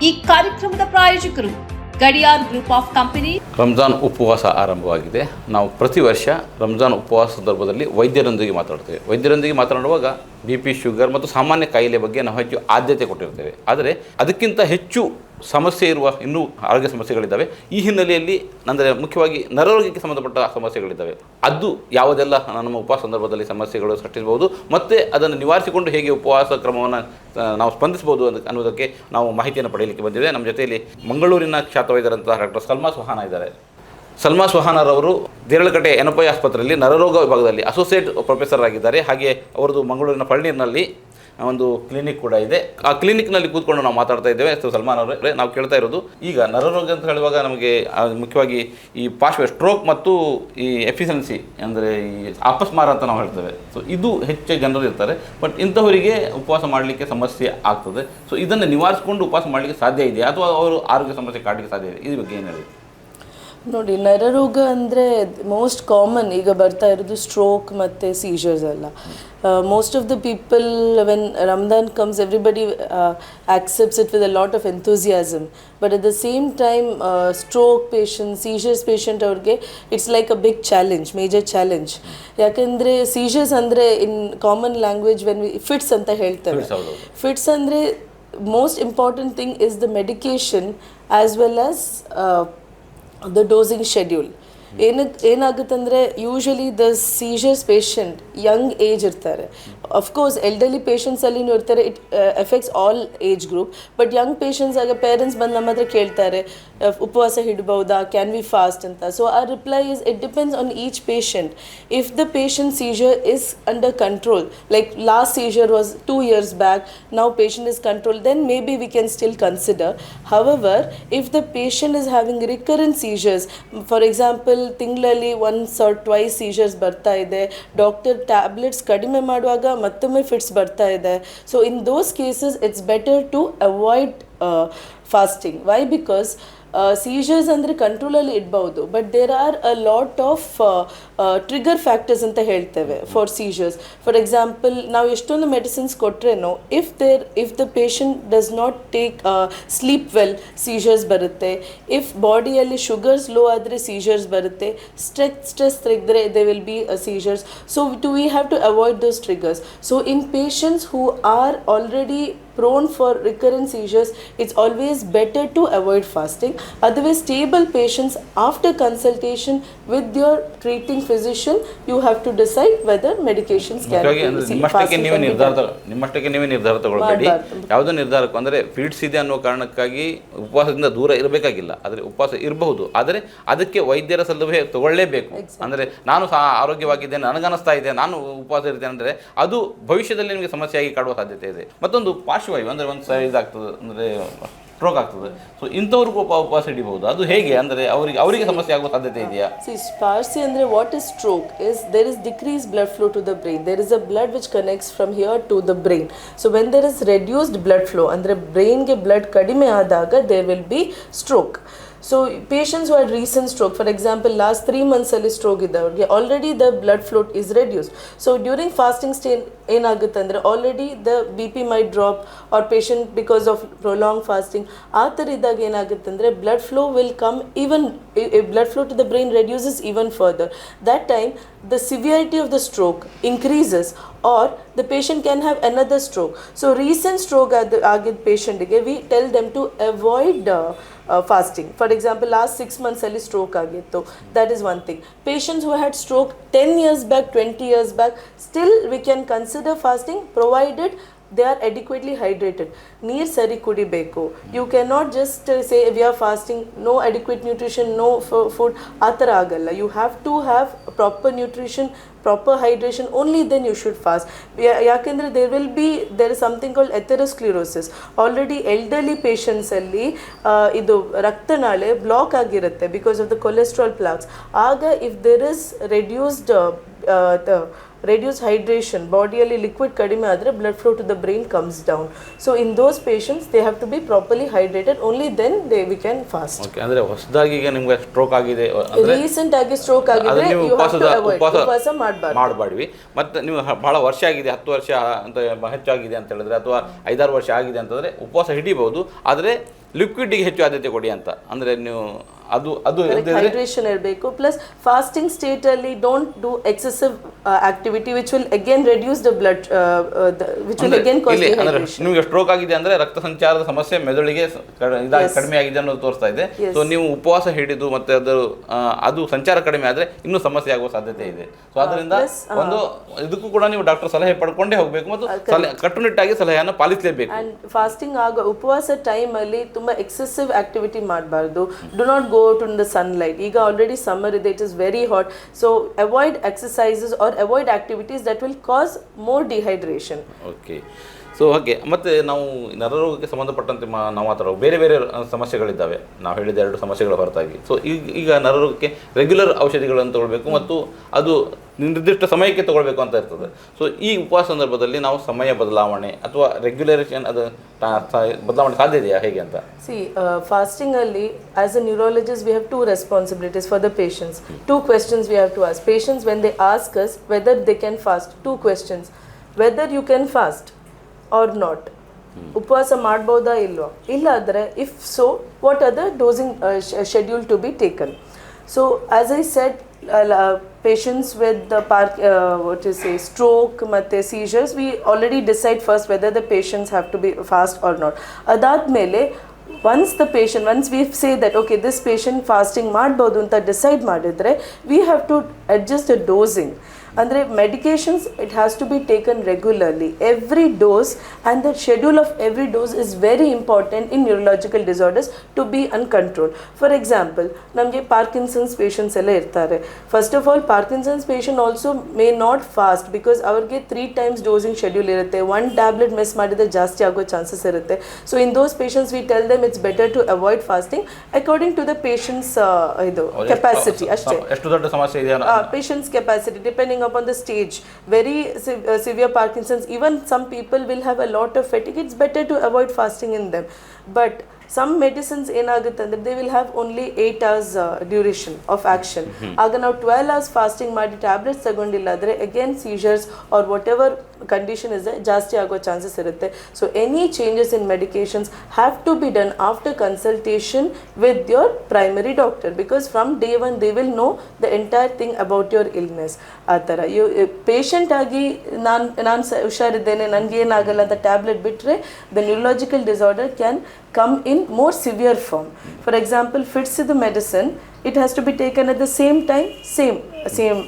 ಈ ಕಾರ್ಯಕ್ರಮದ ಪ್ರಾಯೋಜಕರು Gadiyar group of company. Ramzan ಉಪವಾಸ ಆರಂಭವಾಗಿದೆ. ನಾವು ಪ್ರತಿ ವರ್ಷ ರಂಜಾನ್ ಉಪವಾಸ ಸಂದರ್ಭದಲ್ಲಿ ವೈದ್ಯರೊಂದಿಗೆ ಮಾತಾಡ್ತೇವೆ. ವೈದ್ಯರೊಂದಿಗೆ ಮಾತನಾಡುವಾಗ BP, ಶುಗರ್ ಮತ್ತು ಸಾಮಾನ್ಯ ಕಾಯಿಲೆ ಬಗ್ಗೆ ನಾವು ಹೆಚ್ಚು ಆದ್ಯತೆ ಕೊಟ್ಟಿರ್ತೇವೆ. ಆದರೆ ಅದಕ್ಕಿಂತ ಹೆಚ್ಚು ಸಮಸ್ಯೆ ಇರುವ ಇನ್ನೂ ಆರೋಗ್ಯ ಸಮಸ್ಯೆಗಳಿದ್ದಾವೆ. ಈ ಹಿನ್ನೆಲೆಯಲ್ಲಿ ಅಂದರೆ ಮುಖ್ಯವಾಗಿ ನರರೋಗಕ್ಕೆ ಸಂಬಂಧಪಟ್ಟ ಸಮಸ್ಯೆಗಳಿದ್ದಾವೆ. ಅದು ಯಾವುದೆಲ್ಲ ನಮ್ಮ ಉಪವಾಸ ಸಂದರ್ಭದಲ್ಲಿ ಸಮಸ್ಯೆಗಳು ಸೃಷ್ಟಿಸಬಹುದು ಮತ್ತು ಅದನ್ನು ನಿವಾರಿಸಿಕೊಂಡು ಹೇಗೆ ಉಪವಾಸ ಕ್ರಮವನ್ನು ನಾವು ಸ್ಪಂದಿಸಬಹುದು ಅನ್ನೋದಕ್ಕೆ ನಾವು ಮಾಹಿತಿಯನ್ನು ಪಡೆಯಲಿಕ್ಕೆ ಬಂದಿದೆ. ನಮ್ಮ ಜೊತೆಯಲ್ಲಿ ಮಂಗಳೂರಿನ ಖ್ಯಾತ ವೈದ್ಯರಂತಹ ಡಾಕ್ಟರ್ ಸಲ್ಮಾ ಸುಹಾನ ಇದ್ದಾರೆ. ಸಲ್ಮಾ ಸುಹಾನರವರು ದೇರಳಕಟ್ಟೆ NPI ಆಸ್ಪತ್ರೆಯಲ್ಲಿ ನರರೋಗ ವಿಭಾಗದಲ್ಲಿ ಅಸೋಸಿಯೇಟ್ ಪ್ರೊಫೆಸರ್ ಆಗಿದ್ದಾರೆ. ಹಾಗೆ ಅವರದು ಮಂಗಳೂರಿನ ಪಳನೀರಿನಲ್ಲಿ ಒಂದು ಕ್ಲಿನಿಕ್ ಕೂಡ ಇದೆ. ಆ ಕ್ಲಿನಿಕ್ನಲ್ಲಿ ಕೂತ್ಕೊಂಡು ನಾವು ಮಾತಾಡ್ತಾ ಇದ್ದೇವೆ. ಸಲ್ಮಾನ್ ಅವರೇ, ನಾವು ಕೇಳ್ತಾ ಇರೋದು ಈಗ ನರರೋಗ ಅಂತ ಹೇಳುವಾಗ ನಮಗೆ ಮುಖ್ಯವಾಗಿ ಈ ಪಾರ್ಶ್ವ ಸ್ಟ್ರೋಕ್ ಮತ್ತು ಈ ಎಫಿಷಿಯನ್ಸಿ ಅಂದರೆ ಈ ಅಪಸ್ಮಾರ ಅಂತ ನಾವು ಹೇಳ್ತೇವೆ. ಸೊ ಇದು ಹೆಚ್ಚು ಜನರು ಇರ್ತಾರೆ. ಬಟ್ ಇಂಥವರಿಗೆ ಉಪವಾಸ ಮಾಡಲಿಕ್ಕೆ ಸಮಸ್ಯೆ ಆಗ್ತದೆ. ಸೊ ಇದನ್ನು ನಿವಾರಿಸಿಕೊಂಡು ಉಪವಾಸ ಮಾಡಲಿಕ್ಕೆ ಸಾಧ್ಯ ಇದೆಯಾ ಅಥವಾ ಅವರು ಆರೋಗ್ಯ ಸಮಸ್ಯೆ ಕಾಡಲಿಕ್ಕೆ ಸಾಧ್ಯ ಇದೆ? ಈ ಬಗ್ಗೆ ಏನು ಹೇಳಿ? ನೋಡಿ, ನರರೋಗ ಅಂದರೆ ಮೋಸ್ಟ್ ಕಾಮನ್ ಈಗ ಬರ್ತಾ ಇರೋದು ಸ್ಟ್ರೋಕ್ ಮತ್ತು ಸೀಜರ್ಸ್ ಎಲ್ಲ. Most of the people when Ramadan comes everybody accepts it with a lot of enthusiasm. But at the same time stroke patient, seizures patient ಅವ್ರಿಗೆ it's like a big challenge, major challenge. ಯಾಕೆಂದರೆ seizures ಅಂದರೆ in common language when fits ಅಂತ ಹೇಳ್ತೇವೆ. Fits ಅಂದರೆ most important thing is the medication as well as the dosing schedule. ಏನಾಗುತ್ತಂದರೆ usually the seizures patient young age ಇರ್ತಾರೆ. Of course elderly ಪೇಷಂಟ್ಸಲ್ಲಿನೂ ಇರ್ತಾರೆ. It effects all age group. But Young patients ಆಗ parents ಬಂದು ನಮ್ಮ ಹತ್ರ ಕೇಳ್ತಾರೆ, ಉಪವಾಸ ಹಿಡ್ಬೋದಾ, ಕ್ಯಾನ್ ವಿ ಫಾಸ್ಟ್ ಅಂತ. ಸೊ ಆ reply is it depends on each patient. If the patient scissor is under control, like last scissor was 2 years back, now patient is controlled, then maybe we can still consider. However, if the patient is having recurrent seizures, for example ತಿಂಗಳಲ್ಲಿ once or twice seizures ಬರ್ತಾ ಇದೆ, doctor tablets ಕಡಿಮೆ ಮಾಡುವಾಗ ಮತ್ತೊಮ್ಮೆ fits ಬರ್ತಾ ಇದೆ, so in those cases it's better to avoid fasting. Why? Because seizures ಅಂದರೆ ಕಂಟ್ರೋಲಲ್ಲಿ ಇಡ್ಬೋದು, but there are a lot of trigger factors ಅಂತ ಹೇಳ್ತೇವೆ ಫಾರ್ ಸೀಜರ್ಸ್. ಫಾರ್ ಎಕ್ಸಾಂಪಲ್, ನಾವು ಎಷ್ಟೊಂದು ಮೆಡಿಸಿನ್ಸ್ ಕೊಟ್ರೇನೋ if the patient does not take sleep well, seizures ಬರುತ್ತೆ. If ಬಾಡಿಯಲ್ಲಿ ಶುಗರ್ಸ್ ಲೋ ಆದರೆ ಸೀಜರ್ಸ್ ಬರುತ್ತೆ. ಸ್ಟ್ರೆಸ್ ತೆಗೆದ್ರೆ they will be seizures. So we have to avoid those triggers. So in patients who are already prone for recurrent seizures, it's always better to avoid fasting. Otherwise, stable patients, after consultation with your treating physician, you have to decide whether medications can be ನಿಮ್ಮಷ್ಟಕ್ಕೆ ನೀವೇ ನಿರ್ಧಾರ ತಗೊಳ್ಬೇಡಿ. ಯಾವುದೋ ನಿರ್ಧಾರಕ್ಕೂ ಅಂದರೆ fits ಇದೆ ಅನ್ನೋ ಕಾರಣಕ್ಕಾಗಿ ಉಪವಾಸದಿಂದ ದೂರ ಇರಬೇಕಾಗಿಲ್ಲ. ಆದರೆ ಉಪವಾಸ ಇರಬಹುದು, ಆದರೆ ಅದಕ್ಕೆ ವೈದ್ಯರ ಸಲಹೆ ತಗೊಳ್ಳೇಬೇಕು. ಅಂದರೆ ನಾನು ಸಹ ಆರೋಗ್ಯವಾಗಿದ್ದೇನೆ, ನನಗನ್ನಿಸ್ತಾ ಇದೆ, ನಾನು ಉಪವಾಸ ಇರ್ತೇನೆ ಅಂದರೆ ಅದು ಭವಿಷ್ಯದಲ್ಲಿ ನಿಮಗೆ ಸಮಸ್ಯೆಯಾಗಿ ಕಾಡುವ ಸಾಧ್ಯತೆ ಇದೆ. ಮತ್ತೊಂದು ಪಾರ್ಶ್ವವಾಯು ಅಂದರೆ ಒಂದು ಇದಾಗ್ತದೆ, ಅಂದರೆ ಸ್ಟ್ರೋಕ್ ಆಗ್ತದೆ. ಸೊ ಇಂಥವ್ರಿಗೂ ಉಪವಾಸ ಹಿಡಿಬಹುದು. ಅದು ಹೇಗೆ ಅಂದರೆ ಅವರಿಗೆ ಸಮಸ್ಯೆ ಆಗುವ ಸಾಧ್ಯತೆ ಇದೆಯಾ? ಸ್ಪಾರ್ಸಿ ಅಂದರೆ what is stroke is there is decrease blood flow to the brain. There is a blood which connects from here to the brain. So when there is reduced blood flow ಅಂದರೆ ಬ್ರೈನ್ಗೆ ಬ್ಲಡ್ ಕಡಿಮೆ ಆದಾಗ there will be stroke. So patients who had recent stroke, for example last 3 months ಅಲ್ಲಿ stroke ಇದ್ದವ್ರಿಗೆ already the blood flow is reduced. So during fasting state ಏನಾಗುತ್ತೆ ಅಂದರೆ already the BP might drop or patient because of prolonged fasting. ಆ ಥರ ಇದ್ದಾಗ ಏನಾಗುತ್ತೆ ಅಂದರೆ blood flow will come even, blood flow to the brain reduces even further. That time the severity of the stroke increases or the patient can have another stroke. So recent stroke ಆಗಿದ್ದ ಪೇಷಂಟ್ಗೆ we tell them to avoid fasting. For example, last 6 months ಅಲ್ಲಿ stroke ಆಗಿತ್ತು. That is one thing. Patients who had stroke 10 years back, 20 years back, still we can consider fasting provided they are adequately hydrated. ನೀರು ಸರಿ ಕುಡಿಬೇಕು. You can not just say we are fasting, no adequate nutrition, no food, ಆ ಥರ ಆಗಲ್ಲ. You have to have proper nutrition, proper hydration, only then you should fast. ಯಾಕೆಂದರೆ there is something called atherosclerosis. Already elderly ಪೇಷಂಟ್ಸಲ್ಲಿ ಇದು ರಕ್ತನಾಳೆ block ಆಗಿರುತ್ತೆ because of the cholesterol plaques. ಆಗ if there is reduced hydration, ಬಾಡಿಯಲ್ಲಿ liquid ಕಡಿಮೆ ಆದರೆ blood flow to the brain comes down. So in those patients they have to be properly hydrated, only then we can fast. Okay, ಅಂದರೆ ಹೊಸದಾಗಿ ಈಗ ನಿಮಗೆ stroke ಆಗಿದೆ, recent ಆಗಿ stroke ಆಗಿದೆ, ಉಪವಾಸ ಮಾಡಬಾರ್ವಿ. ಮತ್ತು ನೀವು ಬಹಳ ವರ್ಷ ಆಗಿದೆ, 10 ವರ್ಷ ಅಂತ ಹೆಚ್ಚಾಗಿದೆ ಅಂತ ಹೇಳಿದ್ರೆ ಅಥವಾ 5-6 ವರ್ಷ ಆಗಿದೆ ಅಂತಂದರೆ ಉಪವಾಸ ಹಿಡಿಬಹುದು. ಆದರೆ ಲಿಕ್ವಿಡ್ಗೆ ಹೆಚ್ಚು ಆದ್ಯತೆ ಕೊಡಿ ಅಂತ. ಅಂದರೆ ನೀವು ಅದು ಹೈಡ್ರೇಷನ್ ಇರಬೇಕು. ಪ್ಲಸ್ ಫಾಸ್ಟಿಂಗ್ ಸ್ಟೇಟ್ ಅಲ್ಲಿ don't do excessive activity which will again reduce the blood which will again cause dehydration. ನಿಮಗೆ ಸ್ಟ್ರೋಕ್ ಆಗಿದೆ ಅಂದ್ರೆ ರಕ್ತ ಸಂಚಾರದ ಸಮಸ್ಯೆ ಮೆದುಳಿಗೆ ಕಡಿಮೆ ಆಗಿದೆ ಅನ್ನೋದು ತೋರಿಸ್ತಾ ಇದೆ. ಸೊ ನೀವು ಉಪವಾಸ ಹಿಡಿದು ಮತ್ತೆ ಅದು ಸಂಚಾರ ಕಡಿಮೆ ಆದ್ರೆ ಇನ್ನೂ ಸಮಸ್ಯೆ ಆಗುವ ಸಾಧ್ಯತೆ ಇದೆ. ಸೊ ಅದರಿಂದ ಒಂದು ಇದಕ್ಕೂ ಕೂಡ ನೀವು ಡಾಕ್ಟರ್ ಸಲಹೆ ಪಡ್ಕೊಂಡೇ ಹೋಗಬೇಕು ಮತ್ತು ಕಟ್ಟುನಿಟ್ಟಾಗಿ ಸಲಹೆಯನ್ನು ಪಾಲಿಸಲೇಬೇಕು. ಅಂಡ್ ಫಾಸ್ಟಿಂಗ್ ಉಪವಾಸ ಟೈಮ್ ಅಲ್ಲಿ ತುಂಬಾ ಎಕ್ಸೆಸಿವ್ ಆಕ್ಟಿವಿಟಿ ಮಾಡಬಾರ್ದು. Do not go out in the sunlight. ಈಗ ಆಲ್ರೆಡಿ ಸಮ್ಮರ್ ಇದೆ, it is very hot, so avoid exercises or avoid activities that will cause more dehydration. Okay. So ಹಾಗೆ ಮತ್ತು ನಾವು ನರರೋಗಕ್ಕೆ ಸಂಬಂಧಪಟ್ಟಂತೆ ನಾವು ಮಾತಾಡೋ ಬೇರೆ ಬೇರೆ ಸಮಸ್ಯೆಗಳಿದ್ದಾವೆ. ನಾವು ಹೇಳಿದ 2 ಸಮಸ್ಯೆಗಳ ಹೊರತಾಗಿ ಸೊ ಈಗ ನರರೋಗಕ್ಕೆ ರೆಗ್ಯುಲರ್ ಔಷಧಿಗಳನ್ನು ತಗೊಳ್ಬೇಕು ಮತ್ತು ಅದು ನಿರ್ದಿಷ್ಟ ಸಮಯಕ್ಕೆ ತಗೊಳ್ಬೇಕು ಅಂತ ಇರ್ತದೆ. ಸೊ ಈ ಉಪವಾಸ ಸಂದರ್ಭದಲ್ಲಿ ನಾವು ಸಮಯ ಬದಲಾವಣೆ ಅಥವಾ ರೆಗ್ಯುಲೇಷನ್ ಅದು ಬದಲಾವಣೆ ಸಾಧ್ಯ ಇದೆಯಾ ಹೇಗೆ ಅಂತ? ಫಾಸ್ಟಿಂಗ್ ಅಲ್ಲಿ as a neurologist we have 2 responsibilities for the patients. 2 questions we have to ask patients when they ask us whether they can fast. 2 questions: whether you can fast or not. ಉಪವಾಸ ಮಾಡ್ಬೋದಾ ಇಲ್ವಾ, ಇಲ್ಲ ಆದರೆ if so what are the dosing schedule to be taken. So as I said patients with the stroke ಮತ್ತು seizures, we already decide first whether the patients have to be fast or not. ಅದಾದಮೇಲೆ once we say that okay this patient fasting ಮಾಡ್ಬೋದು ಅಂತ decide ಮಾಡಿದರೆ we have to adjust the dosing. ಅಂದರೆ medications, it has to be taken regularly. Every dose and the schedule of every dose is very important in neurological disorders to be uncontrolled. For example, ನಮಗೆ Parkinson's patients ಎಲ್ಲ ಇರ್ತಾರೆ. First of all Parkinson's patient also may not fast because ಅವ್ರಿಗೆ 3 times dozing schedule ಇರುತ್ತೆ. 1 tablet miss ಮಾಡಿದರೆ ಜಾಸ್ತಿ ಆಗೋ chances ಇರುತ್ತೆ. So in those patients we tell them it's better to avoid fasting according to the patients ಇದು capacity ಅಷ್ಟೇ. ಎಷ್ಟು ದೊಡ್ಡ ಸಮಸ್ಯೆ ಇದೆ patients capacity depending upon the stage. Very severe Parkinson's, even some people will have a lot of fatigue. It's better to avoid fasting in them. But some medicines ಏನಾಗುತ್ತೆ ಅಂದರೆ they will have only 8 hours duration of action. ಆಗ ನಾವು 12 hours fasting ಮಾಡಿ tablets ತಗೊಂಡಿಲ್ಲ ಆದರೆ again seizures or whatever condition is there ಜಾಸ್ತಿ ಆಗೋ chances ಇರುತ್ತೆ. So any changes in medications have to be done after consultation with your primary doctor because from day 1 they will know the entire thing about your illness. ಆ ಥರ patient ಆಗಿ ನಾನು ಹುಷಾರಿದ್ದೇನೆ ನನಗೇನಾಗಲ್ಲ ಅಂತ tablet ಬಿಟ್ಟರೆ the neurological disorder can come in more severe form. For example, fits the medicine, it has to be taken at the same time, same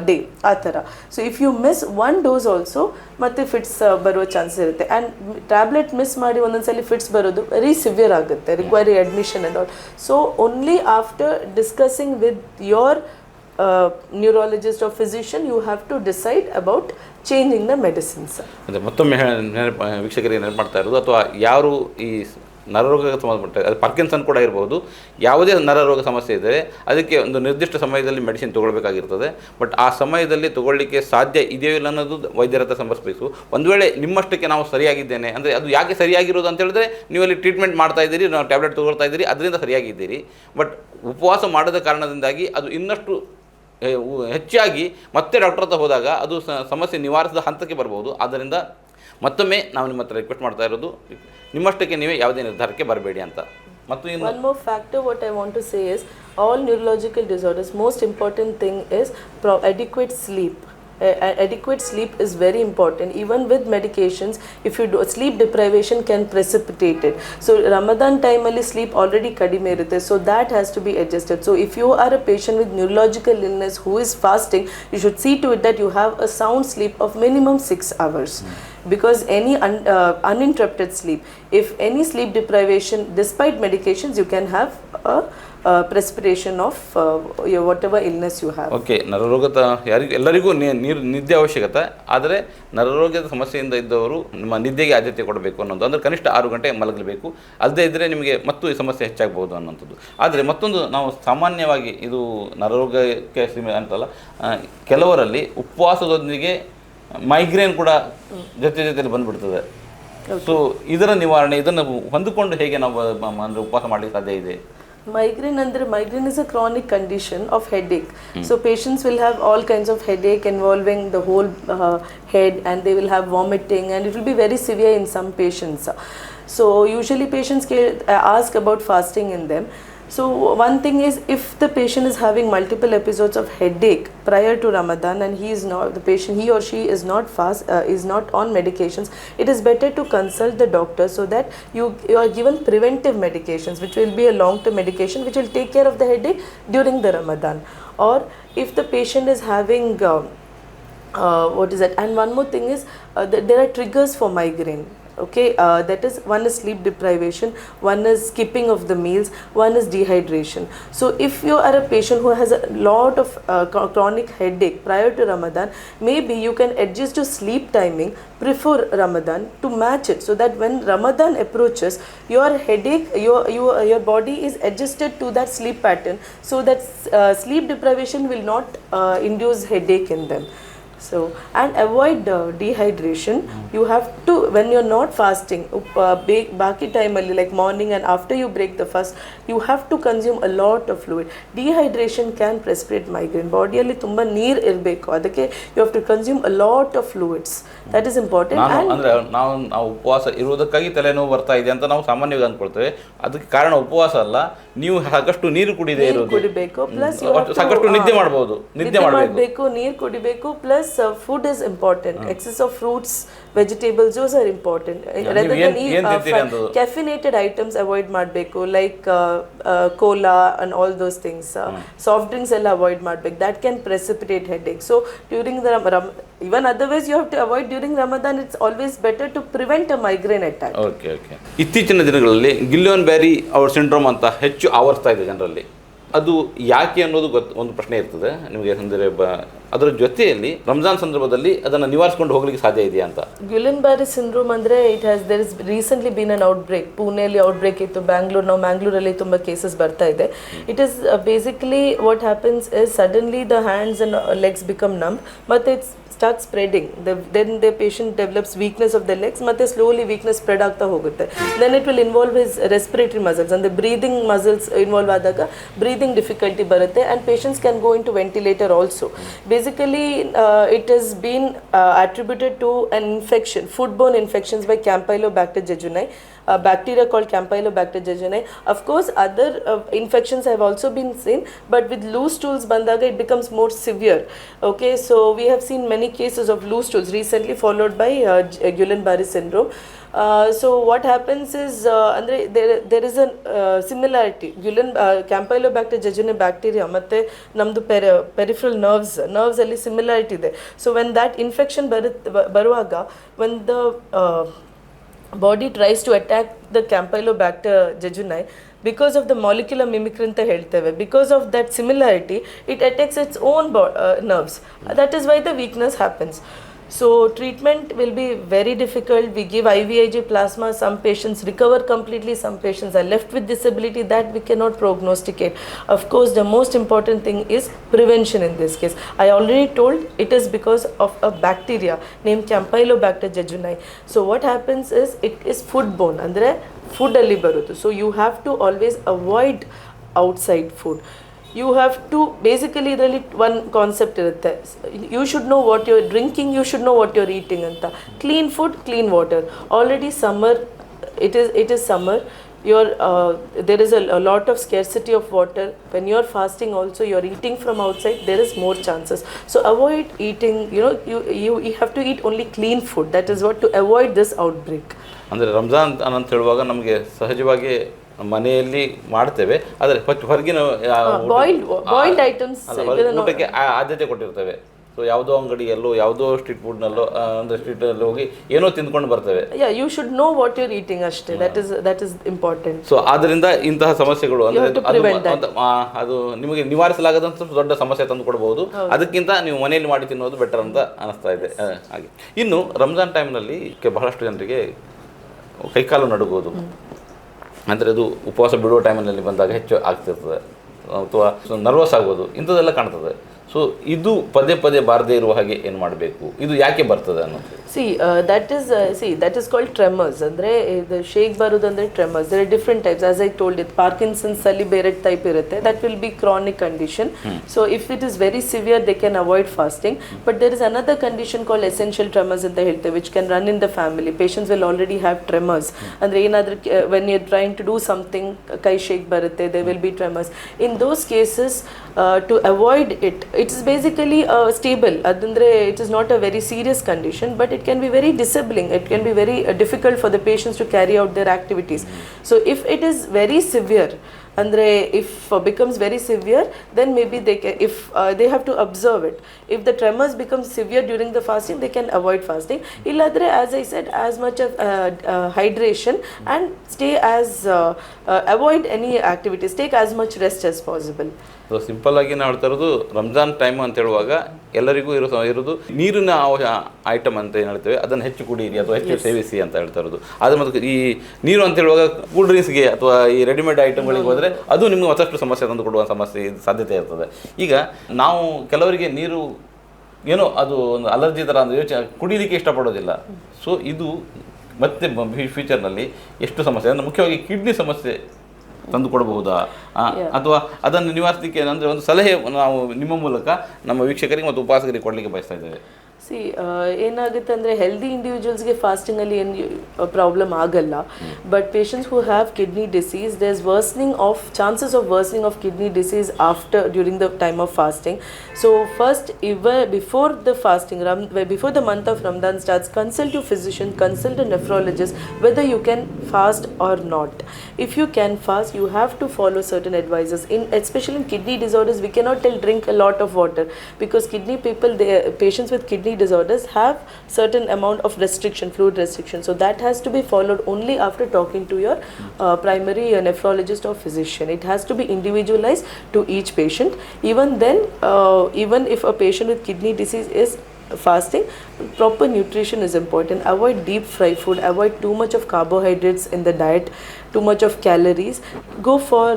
day. ಆ ಥರ. So if you miss 1 dose also ಮತ್ತೆ fits ಬರೋ chances ಇರುತ್ತೆ. And tablet miss ಮಾಡಿ ಒಂದೊಂದ್ಸಲಿ fits ಬರೋದು very severe ಆಗುತ್ತೆ, require admission and all. So only after discussing with your neurologist or physician you have to decide about changing the medicines. ಅಂದರೆ ಮತ್ತೊಮ್ಮೆ ವೀಕ್ಷಕರಿಗೆ ನೆನಪು ಮಾಡ್ತಾ ಇರೋದು ಅಥವಾ ಯಾರು ಈ ನರರೋಗಕ್ಕೆ ಸಂಬಂಧಪಟ್ಟ ಅದು ಪಾರ್ಕಿನ್ಸನ್ ಕೂಡ ಇರ್ಬೋದು, ಯಾವುದೇ ನರರೋಗ ಸಮಸ್ಯೆ ಇದ್ದರೆ ಅದಕ್ಕೆ ಒಂದು ನಿರ್ದಿಷ್ಟ ಸಮಯದಲ್ಲಿ ಮೆಡಿಸಿನ್ ತೊಗೊಳ್ಬೇಕಾಗಿರ್ತದೆ. ಬಟ್ ಆ ಸಮಯದಲ್ಲಿ ತೊಗೊಳ್ಳಿಕ್ಕೆ ಸಾಧ್ಯ ಇದೆಯೋ ಇಲ್ಲ ಅನ್ನೋದು ವೈದ್ಯರ ಹತ್ರ ಸಂಪರ್ಕಿಸಬೇಕು. ಒಂದು ವೇಳೆ ನಿಮ್ಮಷ್ಟಕ್ಕೆ ನಾವು ಸರಿಯಾಗಿದ್ದೇನೆ ಅಂದರೆ ಅದು ಯಾಕೆ ಸರಿಯಾಗಿರೋದು ಅಂತ ಹೇಳಿದ್ರೆ ನೀವು ಅಲ್ಲಿ ಟ್ರೀಟ್ಮೆಂಟ್ ಮಾಡ್ತಾ ಇದ್ದೀರಿ, ನಾವು ಟ್ಯಾಬ್ಲೆಟ್ ತೊಗೊಳ್ತಾ ಇದ್ದೀರಿ, ಅದರಿಂದ ಸರಿಯಾಗಿದ್ದೀರಿ. ಬಟ್ ಉಪವಾಸ ಮಾಡದ ಕಾರಣದಿಂದಾಗಿ ಅದು ಇನ್ನಷ್ಟು ಹೆಚ್ಚಾಗಿ ಮತ್ತೆ ಡಾಕ್ಟರ್ ಹತ್ರ ಹೋದಾಗ ಅದು ಸಮಸ್ಯೆ ನಿವಾರಿಸಿದ ಹಂತಕ್ಕೆ ಬರ್ಬೋದು. ಆದ್ದರಿಂದ ಮತ್ತೊಮ್ಮೆ ನಾವು ನಿಮ್ಮ ಹತ್ರ ರಿಕ್ವೆಸ್ಟ್ ಮಾಡ್ತಾ ಇರೋದು ನಿಮ್ಮಷ್ಟಕ್ಕೆ ನೀವೇ ಯಾವುದೇ ನಿರ್ಧಾರಕ್ಕೆ ಬರಬೇಡಿ ಅಂತ. ಮತ್ತು one more factor what I want to say is all neurological disorders most important thing is adequate sleep. Adequate sleep is very important. Even with medications, if you do sleep deprivation can precipitate it. So Ramadan time alli sleep already kadime irutte, so that has to be adjusted. So if you are a patient with neurological illness who is fasting, you should see to it that you have a sound sleep of minimum 6 hours. Because any uninterrupted sleep, if any sleep deprivation despite medications, you can have a precipitation of whatever illness you have. Okay, ನರರೋಗದ ಎಲ್ಲರಿಗೂ ನಿದ್ದೆ ಅವಶ್ಯಕತೆ. ಆದರೆ ನರರೋಗದ ಸಮಸ್ಯೆಯಿಂದ ಇದ್ದವರು ನಿಮ್ಮ ನಿದ್ದೆಗೆ ಆದ್ಯತೆ ಕೊಡಬೇಕು ಅನ್ನೋದು, ಅಂದರೆ ಕನಿಷ್ಠ 6 ಗಂಟೆ ಮಲಗಬೇಕು. ಅಲ್ಲದೇ ಇದ್ದರೆ ನಿಮಗೆ ಮತ್ತು ಈ ಸಮಸ್ಯೆ ಹೆಚ್ಚಾಗಬಹುದು ಅನ್ನೋಂಥದ್ದು. ಆದರೆ ಮತ್ತೊಂದು ನಾವು ಸಾಮಾನ್ಯವಾಗಿ ಇದು ನರರೋಗಕ್ಕೆ ಅಂತಲ್ಲ, ಕೆಲವರಲ್ಲಿ ಉಪವಾಸದೊಂದಿಗೆ ಮೈಗ್ರೇನ್ ಕೂಡ ಜೊತೆಯಲ್ಲಿ ಬಂದುಬಿಡ್ತದೆ. ಸೊ ಇದರ ನಿವಾರಣೆ, ಇದನ್ನು ಹೊಂದಿಕೊಂಡು ಹೇಗೆ ನಾವು ಅಂದರೆ ಉಪವಾಸ ಮಾಡಲಿಕ್ಕೆ ಸಾಧ್ಯ ಇದೆ? Migraine is a chronic condition of headache. So patients will have all kinds of headache involving the whole head, and they will have vomiting, and it will be very severe in some patients. So usually patients ask about fasting in them. So one thing is, if the patient is having multiple episodes of headache prior to Ramadan and he or she is not on medications, it is better to consult the doctor so that you are given preventive medications, which will be a long-term medication which will take care of the headache during the Ramadan. Or if the patient is having what is that? And one more thing is, there are triggers for migraine. Okay, that is, one is sleep deprivation, one is skipping of the meals, one is dehydration. So if you are a patient who has a lot of chronic headache prior to Ramadan, maybe you can adjust your sleep timing before Ramadan to match it, so that when Ramadan approaches, your headache, your body is adjusted to that sleep pattern, so that sleep deprivation will not induce headache in them. So, and avoid dehydration. You have to, when you're not fasting, baki time alli, like morning and after you break the fast, you have to consume a lot of fluid. Dehydration can precipitate migraine. Body alli tumba neer irbeku, adakke you have to consume a lot of fluids. That is important. ಅಂದರೆ ನಾವು ಉಪವಾಸ ಇರುವುದಕ್ಕಾಗಿ ತಲೆನೋವು ಬರ್ತಾ ಇದೆ ಅಂತ ನಾವು ಸಾಮಾನ್ಯವಾಗಿ ಅಂದ್ಕೊಳ್ತೇವೆ. ಅದಕ್ಕೆ ಕಾರಣ ಉಪವಾಸ ಅಲ್ಲ, ನೀವು ಸಾಕಷ್ಟು ನೀರು ಕುಡಿಬೇಕು, ಪ್ಲಸ್ ಸಾಕಷ್ಟು ನಿದ್ದೆ ಮಾಡಬಹುದು, ನೀರು ಕುಡಿಬೇಕು, plus food is important. Excess of fruits, vegetables, those are important. Rather than caffeinated items avoid ಮಾಡಬೇಕು, like cola and all those things. Soft drinks ಎಲ್ಲ avoid ಮಾಡಬೇಕು. That can precipitate headache. So during the even otherwise you have to avoid during Ramadan. It's always better to prevent a migraine attack. Okay. ಇತ್ತೀಚಿನ ದಿನಗಳಲ್ಲಿ ಗಿಲ್ಲಿಯನ್-ಬ್ಯಾರಿ hour syndrome ಅಂತ ಹೆಚ್ಚು ಆವರ್ತಾ ಇದೆ ಜನರಲ್ಲಿ. ಅದು ಯಾಕೆ ಅನ್ನೋದು ಒಂದು ಪ್ರಶ್ನೆ ಇರ್ತದೆ ನಿಮಗೆ. ಅಂದರೆ ಅದರ ಜೊತೆಯಲ್ಲಿ ರಂಜಾನ್ ಸಂದರ್ಭದಲ್ಲಿ ಅದನ್ನು ನಿವಾರಿಸಿಕೊಂಡು ಹೋಗ್ಲಿಕ್ಕೆ ಸಾಧ್ಯ ಇದೆಯಾ ಅಂತ. ಗಿಲ್ಲಿಯನ್-ಬ್ಯಾರಿ ಸಿಂಡ್ರೋಮ್ ಅಂದರೆ there is recently been an outbreak. ಪುಣೆಯಲ್ಲಿ ಔಟ್ಬ್ರೇಕ್ ಇತ್ತು, ಮ್ಯಾಂಗ್ಳೂರಲ್ಲಿ ತುಂಬ ಕೇಸಸ್ ಬರ್ತಾ ಇದೆ. It is basically what happens is suddenly the hands and legs become numb, ಮತ್ತು it's start spreading. Then the patient develops weakness of the legs, ಮತ್ತೆ slowly weakness spread ಆಗ್ತಾ ಹೋಗುತ್ತೆ. Then it will involve his respiratory muscles and the breathing muscles involve ಆದಾಗ breathing difficulty ಬರುತ್ತೆ, and patients can go into ventilator also. Basically it has been attributed to an infection, foodborne infections by Campylobacter jejuni, bacteria called Campylobacter jejuni. Of course other infections have also been seen, but with loose stools bandaga it becomes more severe. Okay, so we have seen many cases of loose stools recently followed by Guillain-Barré syndrome. So what happens is andre there is a similarity. Campylobacter jejuni bacteria ಮತ್ತೆ ನಮ್ಮದು peripheral nerves ಅಲ್ಲಿ similarity ಇದೆ. So when that infection ಬರುವಾಗ, when the body tries to attack the Campylobacter jejuni, because of the molecular mimicry ಅಂತ ಹೇಳ್ತೇವೆ, because of that similarity it attacks its own nerves. That is why the weakness happens. So treatment will be very difficult. We give IVIG plasma, some patients recover completely, some patients are left with disability that we cannot prognosticate. Of course the most important thing is prevention in this case. I already told it is because of a bacteria named Campylobacter jejuni. So what happens is it is foodborne, andre food alli baruttu. So you have to always avoid outside food. You have to basically idರಲ್ಲಿ one concept ಇರುತ್ತೆ. You should know what you're drinking, you should know what you're eating ಅಂತ. Clean food, clean water. Already summer, it is summer. There is a lot of scarcity of water. When you're fasting also, you're eating from outside, there is more chances. So avoid eating, you have to eat only clean food. That is what, to avoid this outbreak. ಅಂದರೆ ರಂಜಾನ್ ಅಂತ ಹೇಳುವಾಗ ನಮಗೆ ಸಹಜವಾಗಿ ಮನೆಯಲ್ಲಿ ಮಾಡ್ತೇವೆ, ಆದರೆ ಹೊರಗಿನ boiled items ಊಟಕ್ಕೆ ಆದ್ಯತೆ ಕೊಟ್ಟಿರ್ತೇವೆ. ಸೊ ಯಾವುದೋ ಅಂಗಡಿಯಲ್ಲೋ ಯಾವುದೋ ಸ್ಟ್ರೀಟ್ ಫುಡ್ನಲ್ಲೋ ಅಂದರೆ ಸ್ಟ್ರೀಟಲ್ಲಿ ಹೋಗಿ ಏನೋ ತಿಂದ್ಕೊಂಡು ಬರ್ತೇವೆ. You should know what you're eating ಅಷ್ಟೇ. That is important. ಸೊ ಆದ್ದರಿಂದ ಇಂತಹ ಸಮಸ್ಯೆಗಳು ಅಂದರೆ ಅದು ನಿಮಗೆ ನಿವಾರಿಸಲಾಗದಂತ ದೊಡ್ಡ ಸಮಸ್ಯೆ ತಂದು ಕೊಡಬಹುದು. ಅದಕ್ಕಿಂತ ನೀವು ಮನೆಯಲ್ಲಿ ಮಾಡಿ ತಿನ್ನೋದು ಬೆಟರ್ ಅಂತ ಅನಿಸ್ತಾ ಇದೆ. ಹಾಗೆ ಇನ್ನು ರಂಜಾನ್ ಟೈಮ್ನಲ್ಲಿ ಬಹಳಷ್ಟು ಜನರಿಗೆ ಕೈಕಾಲು ನಡುಗೋದು, ಅಂದರೆ ಅದು ಉಪವಾಸ ಬಿಡುವ ಟೈಮಿನಲ್ಲಿ ಬಂದಾಗ ಹೆಚ್ಚು ಆಗ್ತಿರ್ತದೆ, ಅಥವಾ ನರ್ವಸ್ ಆಗೋದು, ಇಂಥದ್ದೆಲ್ಲ ಕಾಣ್ತದೆ. ಸೊ ಇದು ಪದೇ ಪದೇ ಬಾರದೇ ಇರುವ ಹಾಗೆ ಏನು ಮಾಡಬೇಕು, ಇದು ಯಾಕೆ ಬರ್ತದೆ ಅನ್ನೋದು? that is called tremors. ಅಂದ್ರೆ ಇದು ಶೇಕ್ ಬರೋದು ಅಂದ್ರೆ tremors. There are different types. As I told it, Parkinson's ಅಲ್ಲಿ ಬೇರೆ ಟೈಪ್ ಇರುತ್ತೆ. That will be chronic condition. So if it is very severe, they can avoid fasting. But there is another condition called essential tremors ಅಂತ ಹೇಳ್ತೇವೆ, which can run in the family. Patients will already have tremors. ಅಂದ್ರೆ ಏನಾದರೂ when you're trying to do something, ಕೈ shake ಬರುತ್ತೆ, there will be tremors. In those cases, to avoid it, it is basically stable. Adandre it is not a very serious condition, but it can be very disabling. It can be very difficult for the patients to carry out their activities. So if it is very severe, andre if becomes very severe, then maybe they can, if they have to observe it. If the tremors become severe during the fasting, they can avoid fasting. Illadre, as I said, as much of hydration and stay as avoid any activities, take as much rest as possible. So simple ಆಗಿ ನಾವು ಹೇಳ್ತಾ ಇರೋದು, Ramzan time ಅಂತ ಹೇಳುವಾಗ ಎಲ್ಲರಿಗೂ ಇರೋದು ನೀರಿನ item ಅಂತ ಏನು ಹೇಳ್ತೇವೆ, ಅದನ್ನು ಹೆಚ್ಚು ಕುಡಿಯಿರಿ ಅಥವಾ ಹೆಚ್ಚು ಸೇವಿಸಿ ಅಂತ ಹೇಳ್ತಾ ಇರೋದು. ಆದರೆ ಮತ್ತು ಈ ನೀರು ಅಂತ ಹೇಳುವಾಗ ಕೂಲ್ ಡ್ರಿಂಕ್ಸ್ಗೆ ಅಥವಾ ಈ ರೆಡಿಮೇಡ್ ಐಟಮ್ಗಳಿಗೆ ಹೋದರೆ ಅದು ನಿಮಗೆ ಮತ್ತಷ್ಟು ಸಮಸ್ಯೆ ತಂದು ಕೊಡುವ ಸಾಧ್ಯತೆ ಇರ್ತದೆ. ಈಗ ನಾವು ಕೆಲವರಿಗೆ ನೀರು ಏನೋ ಅದು ಒಂದು ಅಲರ್ಜಿ ಥರ ಅಂದರೆ ಯೋಚನೆ ಕುಡಿಲಿಕ್ಕೆ ಇಷ್ಟಪಡೋದಿಲ್ಲ. ಸೊ ಇದು ಮತ್ತೆ ಫ್ಯೂಚರ್ನಲ್ಲಿ ಎಷ್ಟು ಸಮಸ್ಯೆ ಅಂದರೆ ಮುಖ್ಯವಾಗಿ ಕಿಡ್ನಿ ಸಮಸ್ಯೆ ತಂದು ಕೊಡಬಹುದಾ, ಅಥವಾ ಅದನ್ನು ನಿವಾರಿಸಲಿಕ್ಕೆ ಅಂದರೆ ಒಂದು ಸಲಹೆ ನಾವು ನಿಮ್ಮ ಮೂಲಕ ನಮ್ಮ ವೀಕ್ಷಕರಿಗೆ ಮತ್ತು ಉಪಾಸಕರಿಗೆ ಕೊಡಲಿಕ್ಕೆ ಬಯಸ್ತಾ ಇದ್ದೇವೆ. ಏನಾಗುತ್ತೆ ಅಂದರೆ ಹೆಲ್ದಿ ಇಂಡಿವಿಜುವಲ್ಸ್ಗೆ ಫಾಸ್ಟಿಂಗಲ್ಲಿ ಏನು ಪ್ರಾಬ್ಲಮ್ ಆಗಲ್ಲ. But patients who have kidney disease, there is chances of worsening of kidney disease during the time of fasting. So first before the fasting, before the month of Ramadan starts, consult your physician, consult a nephrologist whether you can fast or not. If you can fast, you have to follow certain advices. Especially in kidney disorders, we cannot tell drink a lot of water, because patients with kidney disorders have certain amount of restriction, fluid restriction. So that has to be followed only after talking to your primary nephrologist or physician. It has to be individualized to each patient. Even then, even if a patient with kidney disease is fasting, proper nutrition is important. Avoid deep fried food, avoid too much of carbohydrates in the diet, too much of calories. Go for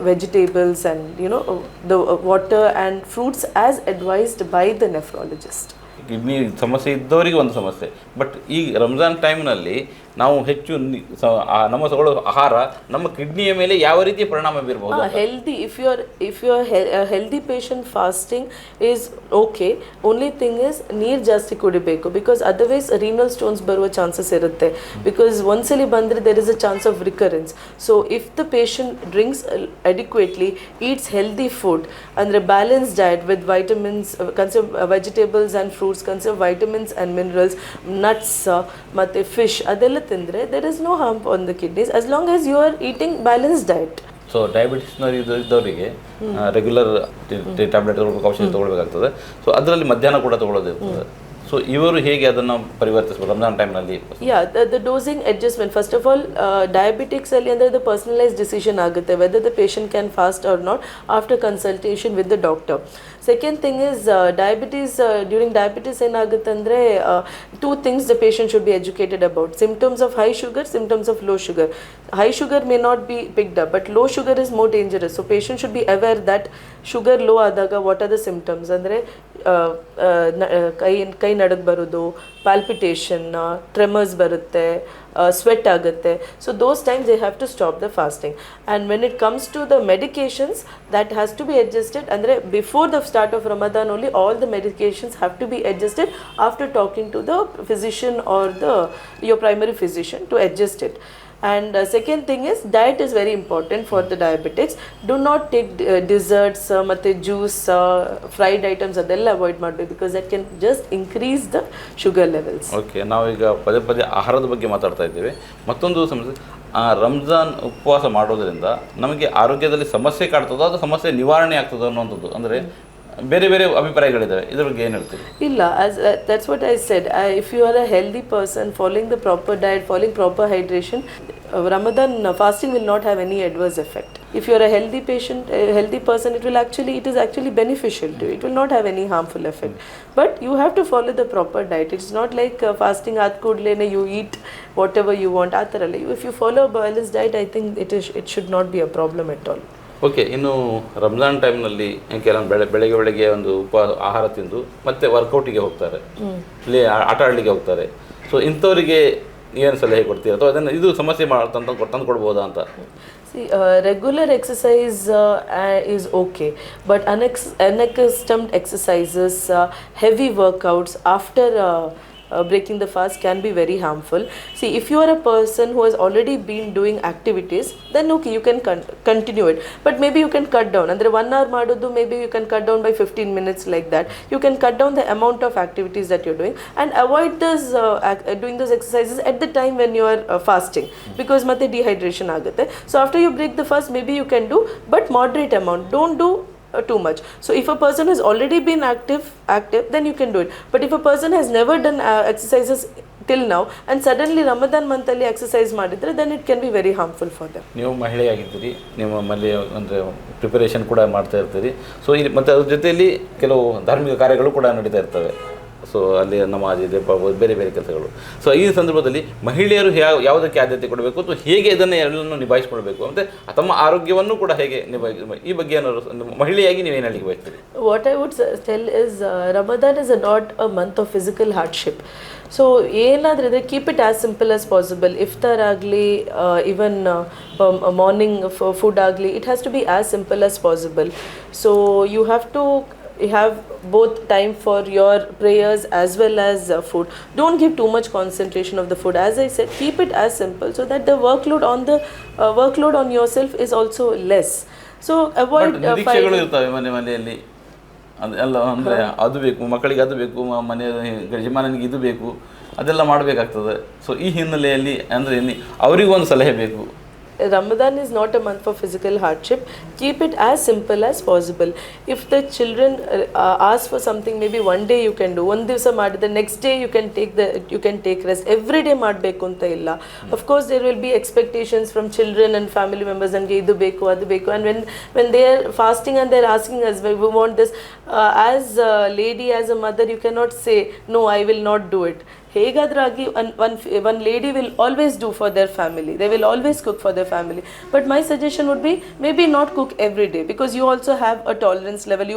vegetables and the water and fruits as advised by the nephrologist. Kidney ಸಮಸ್ಯೆ ಇದ್ದವರಿಗೆ ಒಂದು ಸಮಸ್ಯೆ. But ಈ ರಂಜಾನ್ ಟೈಮ್ನಲ್ಲಿ ನಾವು ಹೆಚ್ಚು ನಮ್ಮ ತಗೊಳ್ಳೋ ಆಹಾರ ನಮ್ಮ ಕಿಡ್ನಿಯ ಮೇಲೆ ಯಾವ ರೀತಿ ಪರಿಣಾಮ ಬೀರಬಹುದು? Healthy, if you are a healthy patient, fasting is okay. Only thing is ನೀರು ಜಾಸ್ತಿ ಕುಡಿಬೇಕು, because otherwise renal stones ಬರುವ ಚಾನ್ಸಸ್ ಇರುತ್ತೆ. because ಒಂದ್ಸಲಿ ಬಂದರೆ there is a chance of recurrence. So if the patient drinks adequately, eats healthy food, ಅಂದರೆ balanced diet with vitamins, consume vegetables and fruits, consume vitamins and minerals, nuts ಮತ್ತೆ fish, ಅದೆಲ್ಲ ತಿಂದರೆ there is no harm on the kidneys as long as you are eating balanced diet. So ಡಯಾಬಿಟಿಸ್ನ ಇದ್ದವರಿಗೆ regular tablet ತಗೊಳ್ಬೇಕು, ಔಷಧಿ ತೊಗೊಳ್ಬೇಕಾಗ್ತದೆ. So ಅದರಲ್ಲಿ ಮಧ್ಯಾಹ್ನ ಕೂಡ ತೊಗೊಳ್ಳೋದಿರ್ತದೆ. ಸೊ ಇವರು ಹೇಗೆ ಅದನ್ನು ಪರಿವರ್ತಿಸಬೇಕು ರಂಜಾನ್ ಟೈಮ್ನಲ್ಲಿ? the dosing adjustment, first of all, diabetics ಅಲ್ಲಿ ಅಂದರೆ the personalized decision ಆಗುತ್ತೆ whether the patient can fast or not after consultation with the doctor. Second thing is diabetes. During diabetes ಏನಾಗುತ್ತೆ ಅಂದರೆ two things the patient should be educated about: symptoms of high sugar, symptoms of low sugar. High sugar may not be picked up, but low sugar is more dangerous. So patient should be aware that sugar low ಆದಾಗ what are the symptoms ಅಂದರೆ ಕೈ ನಡುಗ್ ಬರೋದು, palpitation, tremors ಬರುತ್ತೆ, sweat ಆಗುತ್ತೆ. So those times they have to stop the fasting. And when it comes to the medications, that has to be adjusted. ಅಂದರೆ before the start of Ramadan only, all the medications have to be adjusted after talking to the physician or your primary physician to adjust it. And second thing is diet is very important for the diabetics. Do not take desserts, ಮತ್ತೆ juice, fried items, ಅದೆಲ್ಲ avoid ಮಾಡಬೇಕು, because that can just increase the sugar levels. Okay, ನಾವೀಗ ಪದೇ ಪದೇ ಆಹಾರದ ಬಗ್ಗೆ ಮಾತಾಡ್ತಾ ಇದ್ದೇವೆ. ಮತ್ತೊಂದು ಸಮಸ್ಯೆ, ರಂಜಾನ್ ಉಪವಾಸ ಮಾಡೋದರಿಂದ ನಮಗೆ ಆರೋಗ್ಯದಲ್ಲಿ ಸಮಸ್ಯೆ ಕಾಡ್ತದೋ ಅದು ಸಮಸ್ಯೆ ನಿವಾರಣೆ ಆಗ್ತದೋ ಅನ್ನೋಂಥದ್ದು, ಅಂದರೆ ಬೇರೆ ಬೇರೆ ಅಭಿಪ್ರಾಯಗಳಿದ್ದಾವೆ. ಇದ್ರ ಬಗ್ಗೆ ಏನು ಹೇಳ್ತೀವಿ? ಇಲ್ಲ, that's what I said. If you are a healthy person, following the proper diet, following proper hydration, Ramadan fasting will not have any adverse effect. If you are a healthy patient, a healthy person, it is actually beneficial to you. It will not have any harmful effect. But you have to follow the proper diet. It's not like fasting aad kudlene you eat whatever you want. If you follow a balanced diet, I think it should not be a problem at all. Okay, ಇನ್ನು ರಂಜಾನ್ ಟೈಮ್ನಲ್ಲಿ ಕೆಲವೊಂದು ಬೆಳಗ್ಗೆ ಒಂದು ಆಹಾರ ತಿಂದು ಮತ್ತೆ ವರ್ಕೌಟಿಗೆ ಹೋಗ್ತಾರೆ, ಇಲ್ಲಿ ಆಟ ಆಡಲಿಕ್ಕೆ ಹೋಗ್ತಾರೆ. ಸೊ ಇಂಥವರಿಗೆ ಏನು ಸಲಹೆ ಕೊಡ್ತೀರಾ, ಅಥವಾ ಅದನ್ನು ಇದು ಸಮಸ್ಯೆ ತಂದು ಕೊಡ್ಬೋದಾ ಅಂತ? See, regular exercise is okay, but unaccustomed exercises, heavy workouts after breaking the fast can be very harmful. See, if you are a person who has already been doing activities, then okay, you can continue it, but maybe you can cut down. Andre 1 hour madudu, maybe you can cut down by 15 minutes, like that. You can cut down the amount of activities that you're doing and avoid this doing those exercises at the time when you are fasting, because matte dehydration agutte. So after you break the fast, maybe you can do, but moderate amount. Don't do too much. So if a person has already been active, then you can do it. But if a person has never done exercises till now and suddenly Ramadan month ಅಲ್ಲಿ exercise ಮಾಡಿದ್ರೆ, then it can be very harmful for them. ನೀವು ಮಹಿಳೆಯಾಗಿದ್ದೀರಿ, ನಿಮ್ಮಲ್ಲಿ ಅಂದರೆ preparation ಕೂಡ ಮಾಡ್ತಾ ಇರ್ತೀರಿ. So ಇಲ್ಲಿ ಮತ್ತು ಅದ್ರ ಜೊತೆಯಲ್ಲಿ ಕೆಲವು ಧಾರ್ಮಿಕ ಕಾರ್ಯಗಳು ಕೂಡ ನಡೀತಾ ಇರ್ತವೆ. ಸೊ ಅಲ್ಲಿ ನಮಾಜ್ ಇದೆ, ಬೇರೆ ಬೇರೆ ಕೆಲಸಗಳು. ಸೊ ಈ ಸಂದರ್ಭದಲ್ಲಿ ಮಹಿಳೆಯರು ಯಾವುದಕ್ಕೆ ಆದ್ಯತೆ ಕೊಡಬೇಕು ಅಥವಾ ಹೇಗೆ ಇದನ್ನು ಎಲ್ಲವನ್ನು ನಿಭಾಯಿಸ್ಕೊಳ್ಬೇಕು, ಮತ್ತು ತಮ್ಮ ಆರೋಗ್ಯವನ್ನು ಕೂಡ ಹೇಗೆ ಈ ಬಗ್ಗೆ ಏನಾದ್ರು ಮಹಿಳೆಯಾಗಿ ನೀವೇನು ಹೇಳಲಿಕ್ಕೆ ಬಯಸ್ತೀರಿ? What I would tell is Ramadan is not a month of physical hardship. So ಏನಾದರೂ ಇದ್ರೆ keep it as simple as possible. Iftar ಆಗಲಿ, even morning food ಆಗಲಿ, it has to be as simple as possible. So you have to have both time for your prayers as well as food. Don't give too much concentration of the food. As I said, keep it as simple so that the workload on yourself is also less. So avoid ನಿರೀಕ್ಷೆಗಳು ಇರ್ತವೆ ಮನೆಯಲ್ಲಿ, ಅದೆಲ್ಲ ಅಂದರೆ ಅದು ಬೇಕು, ಮಕ್ಕಳಿಗೆ ಅದು ಬೇಕು, ಮನೆ ಯಜಮಾನನಿಗೆ ಇದು ಬೇಕು, ಅದೆಲ್ಲ ಮಾಡಬೇಕಾಗ್ತದೆ. ಸೊ ಈ ಹಿನ್ನೆಲೆಯಲ್ಲಿ ಅಂದರೆ ಅವರಿಗೂ ಒಂದು ಸಲಹೆ ಬೇಕು. Ramadan is not a month for physical hardship. Keep it as simple as possible. If the children ask for something, maybe one day you can do, one divsa maadi, the next day you can take rest. Every day ಮಾಡಬೇಕು ಅಂತ ಇಲ್ಲ. Of course there will be expectations from children and family members, and idu beku adu beku, and when they are fasting and they are asking us, we want this, as a lady, as a mother, you cannot say no, I will not do it. ಹೇಗಾದ್ರಾಗಿ one lady will always do for their family. They will always cook for their family. But my suggestion would be maybe not cook every day, because you also have a tolerance level.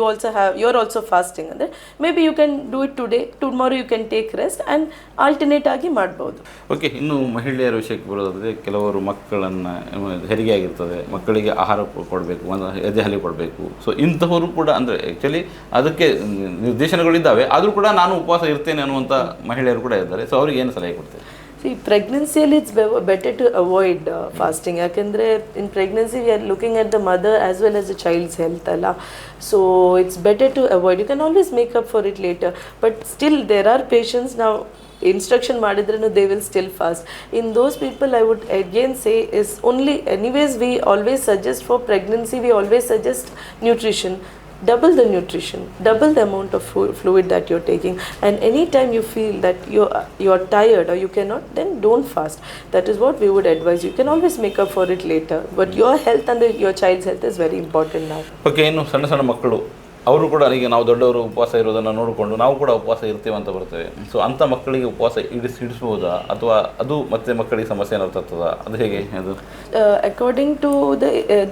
You're also fasting. And maybe you can do it today. Tomorrow you can take rest and alternate ಆಗಿ ಮಾಡಬಹುದು. Okay, ಇನ್ನು ಮಹಿಳೆಯರ ವಿಷಯಕ್ಕೆ ಬರೋದಾದರೆ, ಕೆಲವರು ಮಕ್ಕಳನ್ನು ಹೆರಿಗೆ ಆಗಿರ್ತದೆ, ಮಕ್ಕಳಿಗೆ ಆಹಾರ ಕೊಡಬೇಕು, ಒಂದು ಎದೆಹಾಲಿ ಕೊಡಬೇಕು. ಸೊ ಇಂಥವರು ಕೂಡ ಅಂದರೆ ಆ್ಯಕ್ಚುಲಿ ಅದಕ್ಕೆ ನಿರ್ದೇಶನಗಳಿದ್ದಾವೆ, ಆದರೂ ಕೂಡ ನಾನು ಉಪವಾಸ ಇರ್ತೇನೆ ಅನ್ನುವಂಥ ಮಹಿಳೆಯರು ಕೂಡ ಇದ್ದಾರೆ. ಸೊ ಅವ್ರಿಗೆ ಏನು ಸಲಹೆ ಕೊಡ್ತಾರೆ? See, pregnancy it's better to avoid fasting. ಯಾಕಂದರೆ in pregnancy we are looking at the mother as well as the child's health ಅಲ್ಲ. So it's better to avoid. You can always make up for it later, but still there are patients now instruction ಮಾಡಿದ್ರೂ they will still fast. In those people I would again say is only, anyways we always suggest for pregnancy, we always suggest nutrition. Double the nutrition, double the amount of fluid that you're taking, and anytime you feel that you're tired or you cannot, then don't fast. That is what we would advise. You can always make up for it later, but your health and your child's health is very important now. Okay, ಇನ್ನು ಸಣ್ಣ ಮಕ್ಕಳು, ಅವರು ಕೂಡ ಈಗ ನಾವು ದೊಡ್ಡವರು ಉಪವಾಸ ಇರೋದನ್ನು ನೋಡಿಕೊಂಡು ನಾವು ಕೂಡ ಉಪವಾಸ ಇರ್ತೇವೆ ಅಂತ ಬರ್ತೇವೆ. ಸೊ ಅಂಥ ಮಕ್ಕಳಿಗೆ ಉಪವಾಸ ಇಡಿಸ್ಬೋದಾ, ಅಥವಾ ಅದು ಮತ್ತೆ ಮಕ್ಕಳಿಗೆ ಸಮಸ್ಯೆ ಏನಾದ್ರು ತರ್ತದ, ಅದು ಹೇಗೆ? ಅದು ಅಕಾರ್ಡಿಂಗ್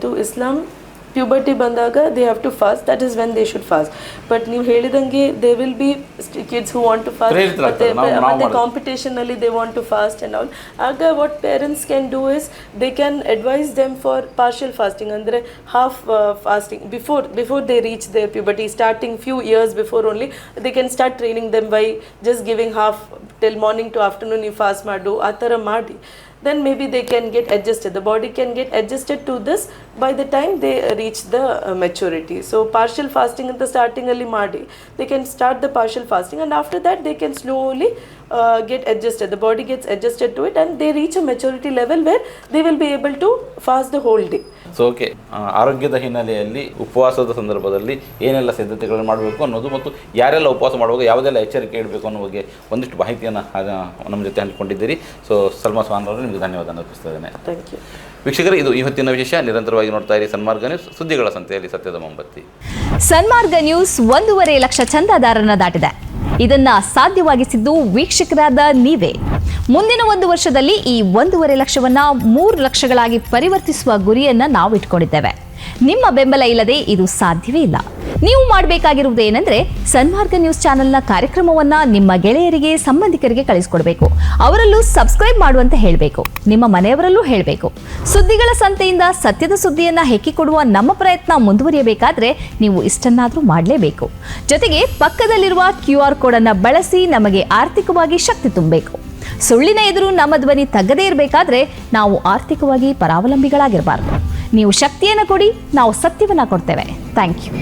ಟು ಇಸ್ಲಾಂ, puberty ಬಂದಾಗ they have to fast. That is when they should fast. But ನೀವು ಹೇಳಿದಂಗೆ there will be kids who want to fast, ಮತ್ತೆ competition ಅಲ್ಲಿ they want to fast and all. ಆಗ what parents can do is they can advise them for partial fasting, ಅಂದರೆ half fasting before they reach their puberty, starting few years before only they can start training them by just giving half till morning to afternoon you fast ಮಾಡು, ಆ ಥರ ಮಾಡಿ. Then maybe they can get adjusted. The body can get adjusted to this by the time they reach the maturity. So partial fasting in the starting alli maadi, they can start the partial fasting, and after that they can slowly get adjusted. The body gets adjusted to it, and they reach a maturity level where they will be able to fast the whole day. So okay, ಆರೋಗ್ಯದ ಹಿನ್ನೆಲೆಯಲ್ಲಿ ಉಪವಾಸದ ಸಂದರ್ಭದಲ್ಲಿ ಏನೆಲ್ಲ ಸಿದ್ಧತೆಗಳನ್ನು ಮಾಡಬೇಕು ಅನ್ನೋದು, ಮತ್ತು ಯಾರೆಲ್ಲ ಉಪವಾಸ ಮಾಡುವಾಗ ಯಾವುದೆಲ್ಲ ಎಚ್ಚರಿಕೆ ಇಡಬೇಕು ಅನ್ನೋ ಬಗ್ಗೆ ಒಂದಿಷ್ಟು ಮಾಹಿತಿಯನ್ನು ನಮ್ಮ ಜೊತೆ ಹಂಚಿಕೊಂಡಿದ್ದೀರಿ. ಸೊ ಸಲ್ಮಾ ಸ್ವಾನ್ ಅವರು, ನಿಮಗೆ ಧನ್ಯವಾದ ಅರ್ಪಿಸ್ತಿದ್ದೇನೆ. Thank you. ವೀಕ್ಷಕರೇ, ಇದು ಇವತ್ತಿನ ವಿಶೇಷ. ನಿರಂತರವಾಗಿ ನೋಡ್ತಾ ಇರಿ ಸನ್ಮಾರ್ಗ ನ್ಯೂಸ್, ಸುದ್ದಿಗಳ ಸಂತೆಯಲ್ಲಿ ಸತ್ಯದ ಮೊಂಬತ್ತಿ. ಸನ್ಮಾರ್ಗ ನ್ಯೂಸ್ 1.5 ಲಕ್ಷ ಚಂದಾದಾರರನ್ನ ದಾಟಿದೆ. ಇದನ್ನ ಸಾಧ್ಯವಾಗಿಸಿದ್ದು ವೀಕ್ಷಕರಾದ ನೀವೇ. ಮುಂದಿನ 1 ವರ್ಷದಲ್ಲಿ ಈ 1.5 ಲಕ್ಷವನ್ನ 3 ಲಕ್ಷಗಳಾಗಿ ಪರಿವರ್ತಿಸುವ ಗುರಿಯನ್ನ ನಾವು ಇಟ್ಕೊಂಡಿದ್ದೇವೆ. ನಿಮ್ಮ ಬೆಂಬಲ ಇಲ್ಲದೆ ಇದು ಸಾಧ್ಯವೇ ಇಲ್ಲ. ನೀವು ಮಾಡಬೇಕಾಗಿರುವುದು ಏನಂದ್ರೆ ಸನ್ಮಾರ್ಗ ನ್ಯೂಸ್ ಚಾನೆಲ್ನ ಕಾರ್ಯಕ್ರಮವನ್ನ ನಿಮ್ಮ ಗೆಳೆಯರಿಗೆ, ಸಂಬಂಧಿಕರಿಗೆ ಕಳಿಸ್ಕೊಡ್ಬೇಕು. ಅವರಲ್ಲೂ ಸಬ್ಸ್ಕ್ರೈಬ್ ಮಾಡುವಂತೆ ಹೇಳಬೇಕು. ನಿಮ್ಮ ಮನೆಯವರಲ್ಲೂ ಹೇಳಬೇಕು. ಸುದ್ದಿಗಳ ಸಂತೆಯಿಂದ ಸತ್ಯದ ಸುದ್ದಿಯನ್ನ ಹೆಕ್ಕಿಕೊಡುವ ನಮ್ಮ ಪ್ರಯತ್ನ ಮುಂದುವರಿಯಬೇಕಾದ್ರೆ ನೀವು ಇಷ್ಟನ್ನಾದ್ರೂ ಮಾಡಲೇಬೇಕು. ಜೊತೆಗೆ ಪಕ್ಕದಲ್ಲಿರುವ QR ಕೋಡ್ ಅನ್ನ ಬಳಸಿ ನಮಗೆ ಆರ್ಥಿಕವಾಗಿ ಶಕ್ತಿ ತುಂಬಬೇಕು. ಸುಳ್ಳಿನ ಎದುರು ನಮ್ಮ ಧ್ವನಿ ತಗ್ಗದೇ ಇರಬೇಕಾದ್ರೆ ನಾವು ಆರ್ಥಿಕವಾಗಿ ಪರಾವಲಂಬಿಗಳಾಗಿರಬಾರ್ದು. ನೀವು ಶಕ್ತಿಯನ್ನು ಕೊಡಿ, ನಾವು ಸತ್ಯವನ್ನ ಕೊಡ್ತೇವೆ. Thank you.